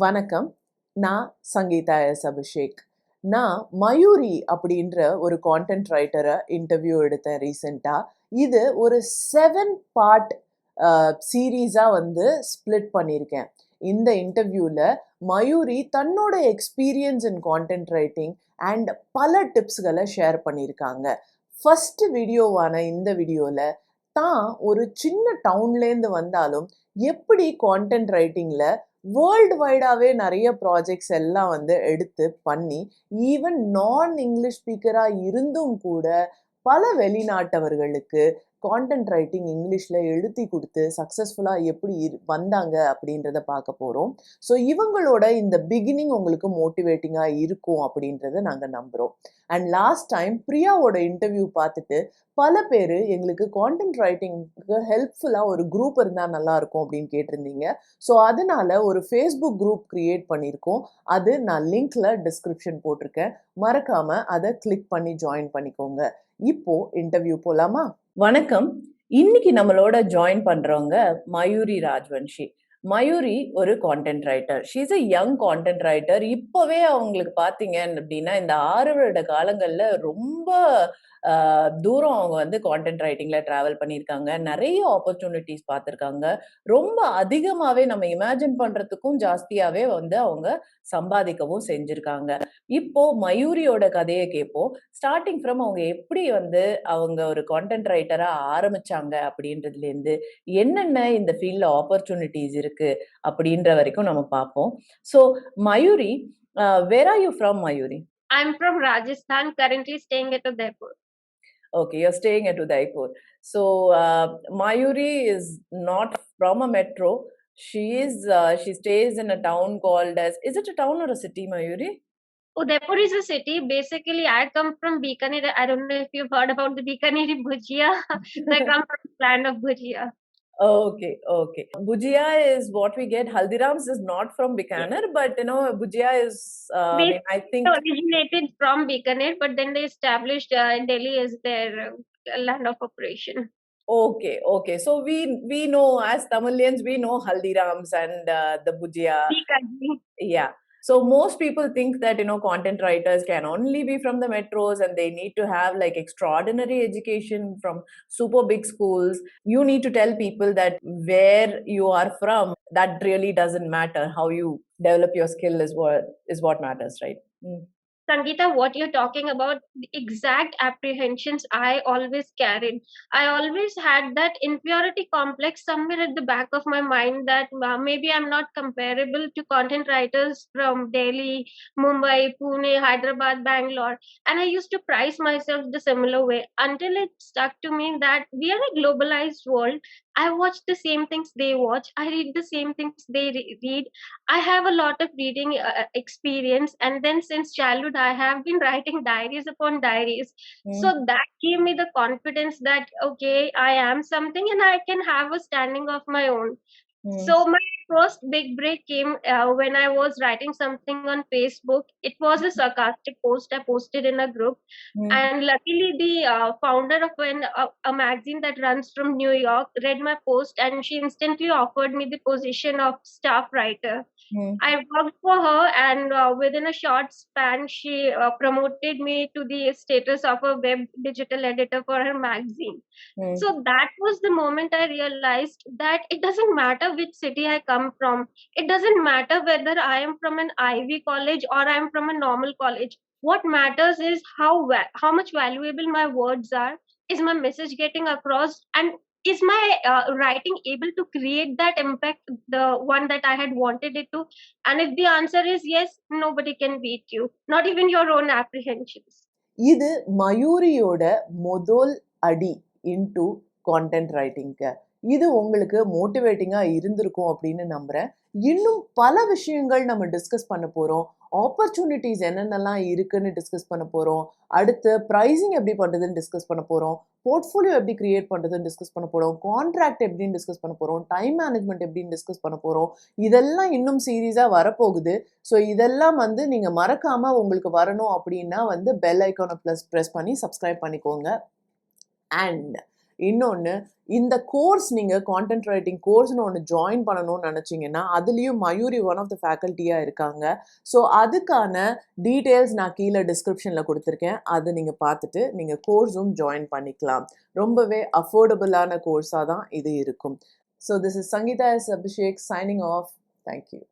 வணக்கம். நான் சங்கீதா எஸ். அபிஷேக். நான் மயூரி அப்படின்ற ஒரு கான்டென்ட் ரைட்டரை இன்டர்வியூ எடுத்தேன் ரீசெண்டா. இது ஒரு 7 பார்ட் சீரீஸா ஸ்ப்ளிட் பண்ணியிருக்கேன். இந்த இன்டர்வியூல மயூரி தன்னோட experience in content writing and பல டிப்ஸ்களை ஷேர் பண்ணியிருக்காங்க. ஃபர்ஸ்ட் வீடியோவான இந்த வீடியோல தான் ஒரு சின்ன டவுன்லேருந்து வந்தாலும் எப்படி கான்டென்ட் ரைட்டிங்ல வேர்ல்டு வைடாவே நிறைய ப்ராஜெக்ட்ஸ் எல்லாம் எடுத்து பண்ணி ஈவன் நான் இங்கிலீஷ் ஸ்பீக்கரா இருந்தும் கூட பல வெளிநாட்டவர்களுக்கு கான்டென்ட் ரைட்டிங் இங்கிலீஷ்ல எழுதி கொடுத்து சக்சஸ்ஃபுல்லா எப்படி வந்தாங்க அப்படின்றத பார்க்க போறோம். ஸோ இவங்களோட இந்த பிகினிங் உங்களுக்கு மோட்டிவேட்டிங்கா இருக்கும் அப்படின்றத நாங்க நம்புறோம். அண்ட் லாஸ்ட் டைம் பிரியாவோட இன்டர்வியூ பார்த்துட்டு பல பேர் எங்களுக்கு கான்டென்ட் ரைட்டிங்க்கு ஹெல்ப்ஃபுல்லாக ஒரு குரூப் இருந்தால் நல்லா இருக்கும் அப்படின்னு கேட்டிருந்தீங்க. ஸோ அதனால ஒரு ஃபேஸ்புக் குரூப் கிரியேட் பண்ணியிருக்கோம். அது நான் லிங்க்ல டிஸ்கிரிப்ஷன் போட்டிருக்கேன். மறக்காம அதை கிளிக் பண்ணி ஜாயின் பண்ணிக்கோங்க. இப்போ இன்டர்வியூ போலாமா? வணக்கம். இன்னைக்கு நம்மளோட ஜாயின் பண்றவங்க மயூரி ராஜ்வன்ஷி. மயூரி ஒரு content writer. She is a young content writer. இப்பவே அவங்களுக்கு பார்த்தீங்க அப்படின்னா இந்த 6 வருட காலங்கள்ல ரொம்ப தூரம் அவங்க கான்டென்ட் ரைட்டிங்ல டிராவல் பண்ணியிருக்காங்க. நிறைய ஆப்பர்ச்சுனிட்டிஸ் பார்த்துருக்காங்க. ரொம்ப அதிகமாவே நம்ம இமேஜின் பண்றதுக்கும் ஜாஸ்தியாவே அவங்க சம்பாதிக்கவும் செஞ்சிருக்காங்க. இப்போ மயூரியோட கதையை கேட்போம். ஸ்டார்டிங் ஃப்ரம் அவங்க எப்படி அவங்க ஒரு கான்டென்ட் ரைட்டரா ஆரம்பிச்சாங்க அப்படின்றதுல இருந்து என்னென்ன இந்த ஃபீல்ட்ல ஆப்பர்ச்சுனிட்டிஸ் இருக்கு அப்படின்ற வரைக்கும் நம்ம பார்ப்போம். So Mayuri, where are you from, Mayuri? I'm from Rajasthan, currently staying at Udaipur. Okay, you're staying at Udaipur. So Mayuri is not from a metro. She stays in a town called as, is it a town or a city, Mayuri? Udaipur is a city. Basically, I come from Bikaner. I don't know if you've heard about the Bikaneri Bhujia. So I come from the land of Bhujia. Okay. Bhujia is what we get. Haldiram's is not from Bikaner, but Bhujia is, I think, originated from Bikaner, but then they established Delhi as their land of operation. Okay. So we know, as Tamilians, we know Haldiram's and the Bhujia. Bikaner. Yeah. So most people think that, content writers can only be from the metros and they need to have like extraordinary education from super big schools. You need to tell people that where you are from, that really doesn't matter. How you develop your skill is what matters, right? Sangeeta, what you're talking about, the exact apprehensions I always carried. I always had that inferiority complex somewhere at the back of my mind that maybe I'm not comparable to content writers from Delhi, Mumbai, Pune, Hyderabad, Bangalore. And I used to price myself the similar way until it stuck to me that we are a globalized world. I watch the same things they watch. I read the same things they read. I have a lot of reading experience, and then since childhood, I have been writing diaries upon diaries. So that gave me the confidence that okay, I am something and I can have a standing of my own. So my first big break came when I was writing something on Facebook. It was a sarcastic post I posted in a group, and luckily the founder of a magazine that runs from New York read my post, and she instantly offered me the position of staff writer. I worked for her, and within a short span, she promoted me to the status of a web digital editor for her magazine. So that was the moment I realized that it doesn't matter which city I come from. It doesn't matter whether I am from an Ivy college or I am from a normal college. What matters is how much valuable my words are. Is my message getting across? And is my writing able to create that impact, the one that I had wanted it to? And if the answer is yes, nobody can beat you, not even your own apprehensions. இது மயூரியோட முதல் அடி into content ரைட்டிங்க்கு. இது உங்களுக்கு மோட்டிவேட்டிங்காக இருந்திருக்கும் அப்படின்னு நம்புகிறேன். இன்னும் பல விஷயங்கள் நம்ம டிஸ்கஸ் பண்ண போகிறோம். ஆப்பர்ச்சுனிட்டிஸ் என்னென்னலாம் இருக்குன்னு டிஸ்கஸ் பண்ண போகிறோம். அடுத்து ப்ரைஸிங் எப்படி பண்ணுறதுன்னு டிஸ்கஸ் பண்ண போகிறோம். போர்ட்ஃபோலியோ எப்படி கிரியேட் பண்ணுறதுன்னு டிஸ்கஸ் பண்ண போகிறோம். கான்ட்ராக்ட் எப்படின்னு டிஸ்கஸ் பண்ண போகிறோம். டைம் மேனேஜ்மெண்ட் எப்படின்னு டிஸ்கஸ் பண்ண போகிறோம். இதெல்லாம் இன்னும் சீரீஸாக வரப்போகுது. ஸோ இதெல்லாம் நீங்கள் மறக்காமல் உங்களுக்கு வரணும் அப்படின்னா பெல் ஐக்கானை ப்ரெஸ் பண்ணி சப்ஸ்கிரைப் பண்ணிக்கோங்க. அண்ட் இன்னொன்று, இந்த கோர்ஸ் நீங்கள் கான்டென்ட் ரைட்டிங் கோர்ஸ்னு ஒன்று ஜாயின் பண்ணணும்னு நினச்சிங்கன்னா அதுலேயும் மயூரி ஒன் ஆஃப் த ஃபேக்கல்ட்டியாக இருக்காங்க. ஸோ அதுக்கான டீட்டெயில்ஸ் நான் கீழே டிஸ்கிரிப்ஷனில் கொடுத்துருக்கேன். அதை நீங்கள் பார்த்துட்டு நீங்கள் கோர்ஸும் ஜாயின் பண்ணிக்கலாம். ரொம்பவே அஃபோர்டபுளான கோர்ஸாக தான் இது இருக்கும். So this is Sangeetha S Abhishek signing off. Thank you.